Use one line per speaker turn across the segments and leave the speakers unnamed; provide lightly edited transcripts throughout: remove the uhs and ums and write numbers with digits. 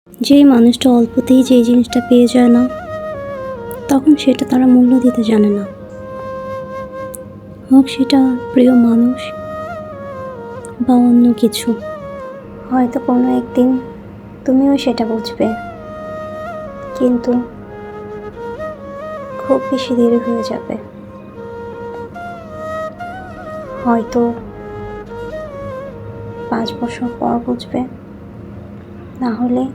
যেই মানুষটা অল্পতেই যেই জিনিসটা পেয়ে যায় না, তখন সেটা তারা মূল্য দিতে জানে না। হোক সেটা প্রিয় মানুষ বা অন্য কিছু। হয়তো কোনো একদিন তুমিও সেটা বুঝবে, কিন্তু খুব বেশি দেরি হয়ে যাবে। হয়তো 5 বছর পর বুঝবে, না হলে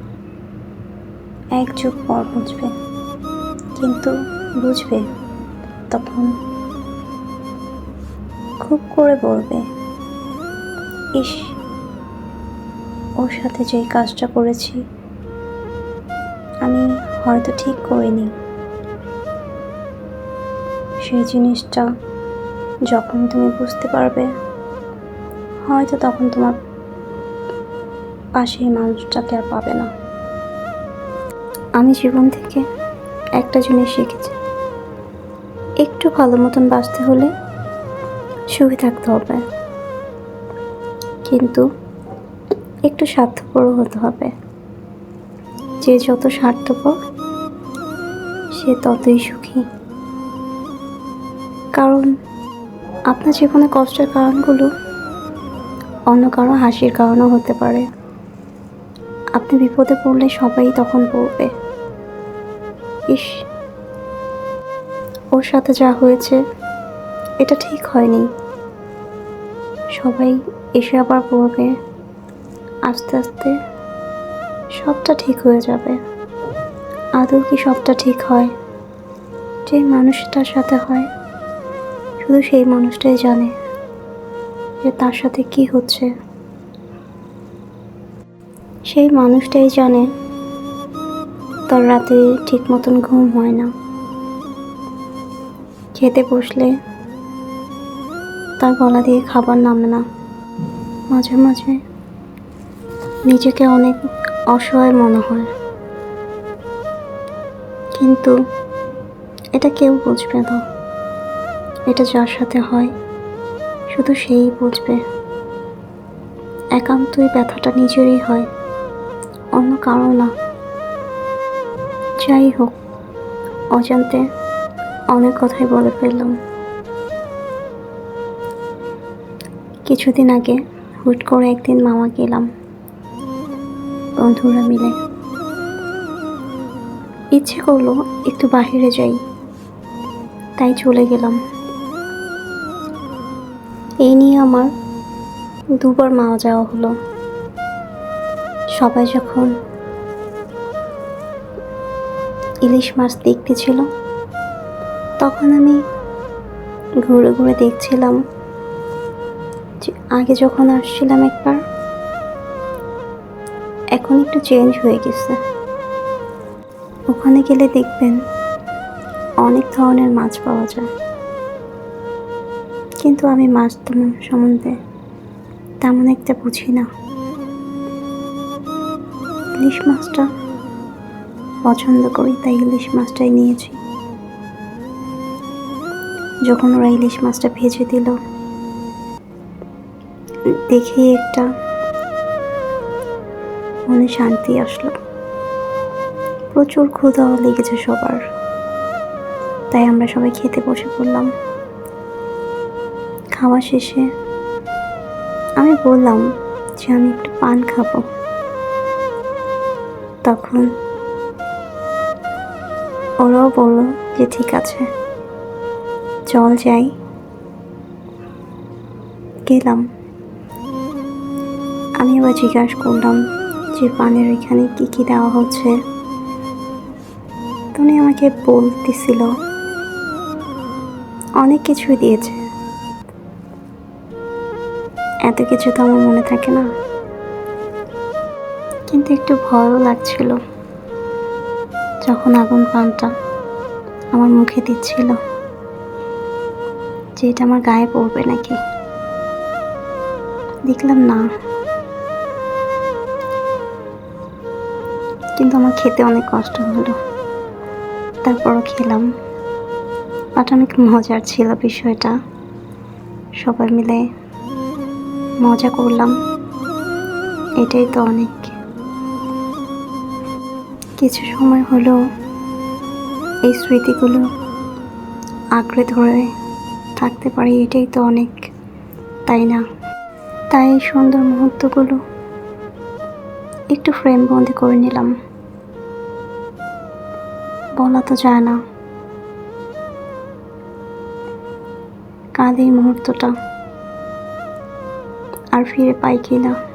1 যুগ পর বুঝবে, কিন্তু বুঝবে। তখন খুব করে বলবে, ইস, ওর সাথে যেই কাজটা করেছি আমি হয়তো ঠিক করিনি। সেই জিনিসটা যখন তুমি বুঝতে পারবে, হয়তো তখন তোমার পাশের মানুষটাকে আর পাবে না। আমি জীবন থেকে একটা জিনিস শিখেছি, একটু ভালো মতন বাঁচতে হলে সুখে থাকতে হবে, কিন্তু একটু স্বার্থপরও হতে হবে। যে যত স্বার্থপর সে ততই সুখী। কারণ আপনার জীবনে কষ্টের কারণগুলো অন্য কারো হাসির কারণও হতে পারে। আপনি বিপদে পড়লে সবাই তখন বলবে, ইস, ওর সাথে যা হয়েছে এটা ঠিক হয়নি। সবাই এসে আবার বলবে, আস্তে আস্তে সবটা ঠিক হয়ে যাবে। আদৌ কি সবটা ঠিক হয়? যে মানুষটার সাথে হয় শুধু সেই মানুষটাই জানে যে তার সাথে কি হচ্ছে। সেই মানুষটাই জানে তার রাতে ঠিক মতন ঘুম হয় না, খেতে বসলে তার গলা দিয়ে খাবার নামে না। মাঝে মাঝে নিজেকে অনেক অসহায় মনে হয়, কিন্তু এটা কেউ বুঝবে না। এটা যার সাথে হয় শুধু সেই বুঝবে। একান্তই ব্যথাটা নিজেরই হয়, অন্য কারো না। যাই হোক, অজান্তে অনেক কথাই বলে ফেললাম। কিছুদিন আগে হুট করে একদিন মামা গেলাম বন্ধুরা মিলে। ইচ্ছে করলো একটু বাহিরে যাই, তাই চলে গেলাম। এই নিয়ে আমার 2 বার মাওয়া যাওয়া হলো। সবাই যখন ইলিশ মাছ দেখতেছিল, তখন আমি ঘুরে ঘুরে দেখছিলাম যে আগে যখন আসছিলাম একবার, এখন একটু চেঞ্জ হয়ে গেছে। ওখানে গেলে দেখবেন অনেক ধরনের মাছ পাওয়া যায়, কিন্তু আমি মাছ সম্বন্ধে তেমন একটা বুঝি না। ইলিশ মাছটা পছন্দ করি, তাই ইলিশ মাছটাই নিয়েছি। যখন ওরা ইলিশ মাছটা ভেজে দিল, দেখে একটা মনে শান্তি আসলো। প্রচুর ক্ষুধাও লেগেছে সবার, তাই আমরা সবাই খেতে বসে পড়লাম। খাওয়া শেষে আমি বললাম যে আমি একটু পান খাবো। তখন ওরাও বললো যে ঠিক আছে, চল যাই। গেলাম। আমি আবার জিজ্ঞাসা করলাম যে পানের এখানে কি কি দেওয়া হচ্ছে। উনি আমাকে বলতেছিল অনেক কিছুই দিয়েছে। এত কিছু তো আমার মনে থাকে না, কিন্তু একটু ভয়ও লাগছিল যখন আগুন পানটা আমার মুখে দিচ্ছিল, যে এটা আমার গায়ে পড়বে নাকি। দেখলাম না, কিন্তু আমার খেতে অনেক কষ্ট হলো। তারপরও খেলাম। বাট অনেক মজার ছিল বিষয়টা। সবাই মিলে মজা করলাম, এটাই তো অনেক। কিছু সময় হলো এই স্মৃতিগুলো আঁকড়ে ধরে থাকতে পারি, এটাই তো অনেক, তাই না? তাই এই সুন্দর মুহূর্তগুলো একটু ফ্রেম বন্দি করে নিলাম। বলা তো যায় না কাল এই মুহূর্তটা আর ফিরে পাই কিনা।